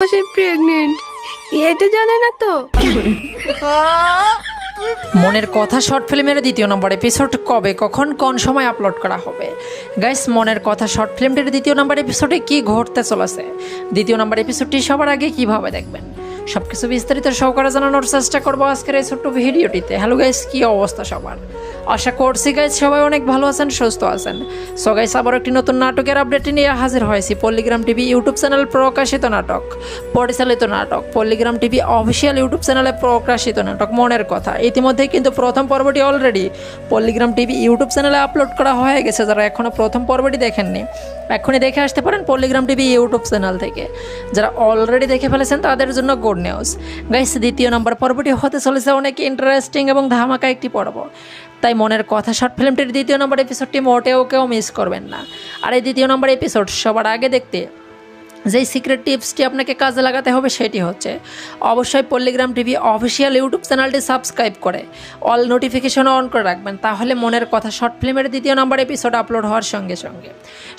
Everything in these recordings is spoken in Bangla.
সে প্রেগনেন্ট, এটা জানে না তো। মনের কথা শর্ট ফিল্মের দ্বিতীয় নম্বর এপিসোড কবে কখন কোন সময় আপলোড করা হবে? গাইস, মনের কথা শর্ট ফিল্মটির দ্বিতীয় নম্বর এপিসোডে কি ঘটতে চলেছে, দ্বিতীয় নম্বর এপিসোডটি সবার আগে কিভাবে দেখবেন, সবকিছু বিস্তারিত সহকারে জানানোর চেষ্টা করবো আজকের এই ছোট্ট ভিডিওটিতে। হ্যালো গাইস, কি অবস্থা সবার? আশা করছি গাইস সবাই অনেক ভালো আছেন, সুস্থ আছেন। সো গাইস, আবার একটি নতুন নাটকের আপডেট নিয়ে হাজির হয়েছি। পল্লিগ্রাম টিভি ইউটিউব চ্যানেল প্রকাশিত নাটক, পরিচালিত নাটক, পল্লিগ্রাম টিভি অফিসিয়াল ইউটিউব চ্যানেলে প্রকাশিত নাটক মনের কথা। ইতিমধ্যে কিন্তু প্রথম পর্বটি অলরেডি পল্লিগ্রাম টিভি ইউটিউব চ্যানেলে আপলোড করা হয়ে গেছে। যারা এখনও প্রথম পর্বটি দেখেননি, এখনই দেখে আসতে পারেন পল্লিগ্রাম টিভি ইউটিউব চ্যানেল থেকে। যারা অলরেডি দেখে ফেলেছেন তাদের জন্য গুড নিউজ। গাইস, দ্বিতীয় নম্বর পর্বটি হতে চলেছে অনেক ইন্টারেস্টিং এবং ধামাকা একটি পর্ব। তাই মনের কথা শর্ট ফিল্মটির দ্বিতীয় নম্বর এপিসোডটি মোটেও কেউ মিস করবেন না। আর এই দ্বিতীয় নম্বর এপিসোড সবার আগে দেখতে যেই সিক্রেট টিপসটি আপনাকে কাজে লাগাতে হবে সেটি হচ্ছে অবশ্যই পল্লিগ্রাম টিভি অফিসিয়াল ইউটিউব চ্যানেলটি সাবস্ক্রাইব করে অল নোটিফিকেশন অন করে রাখবেন। তাহলে মনের কথা শর্ট ফিল্মের দ্বিতীয় নম্বর এপিসোড আপলোড হওয়ার সঙ্গে সঙ্গে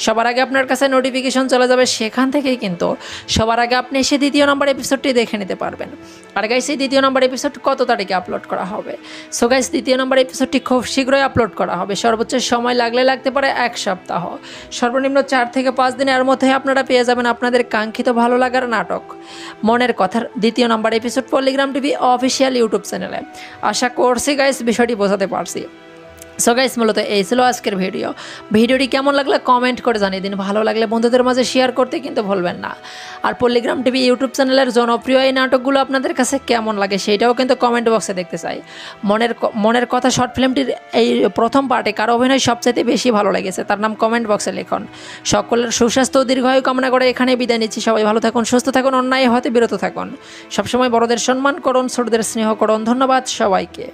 সবার আগে আপনার কাছে নোটিফিকেশন চলে যাবে। সেখান থেকেই কিন্তু সবার আগে আপনি এসে দ্বিতীয় নম্বর এপিসোডটি দেখে নিতে পারবেন। আর গাইস, এই দ্বিতীয় নম্বর এপিসোড কত তারিখে আপলোড করা হবে? সো গাইস, দ্বিতীয় নম্বর এপিসোডটি খুব শীঘ্রই আপলোড করা হবে। সর্বোচ্চ সময় লাগতে পারে 1 সপ্তাহ, সর্বনিম্ন 4 থেকে 5 দিনের মধ্যে আপনারা পেয়ে যাবেন আপনাদের কাঙ্ক্ষিত ভালো লাগার নাটক মনের কথার দ্বিতীয় নম্বর এপিসোড পল্লিগ্রাম টিভি অফিসিয়াল ইউটিউব চ্যানেলে। আশা করছি গাইস বিষয়টি বোঝাতে পারছি। সো গাইস, মূলত এই ছিল আজকের ভিডিওটি কেমন লাগলে কমেন্ট করে জানিয়ে দিন। ভালো লাগলে বন্ধুদের মাঝে শেয়ার করতে কিন্তু ভুলবেন না। আর পল্লিগ্রাম টিভি ইউটিউব চ্যানেলের জনপ্রিয় এই নাটকগুলো আপনাদের কাছে কেমন লাগে সেটাও কিন্তু কমেন্ট বক্সে দেখতে চাই। মনের কথা শর্ট ফিল্মটির এই প্রথম পার্টে কার অভিনয় সবচাইতে বেশি ভালো লেগেছে তার নাম কমেন্ট বক্সে লিখুন। সকলের সুস্বাস্থ্য ও দীর্ঘায়ু কামনা করে এখানে বিদায় নিচ্ছি। সবাই ভালো থাকুন, সুস্থ থাকুন, অন্যায় হতে বিরত থাকুন। সবসময় বড়দের সম্মান করুন, ছোটদের স্নেহ করুন। ধন্যবাদ সবাইকে।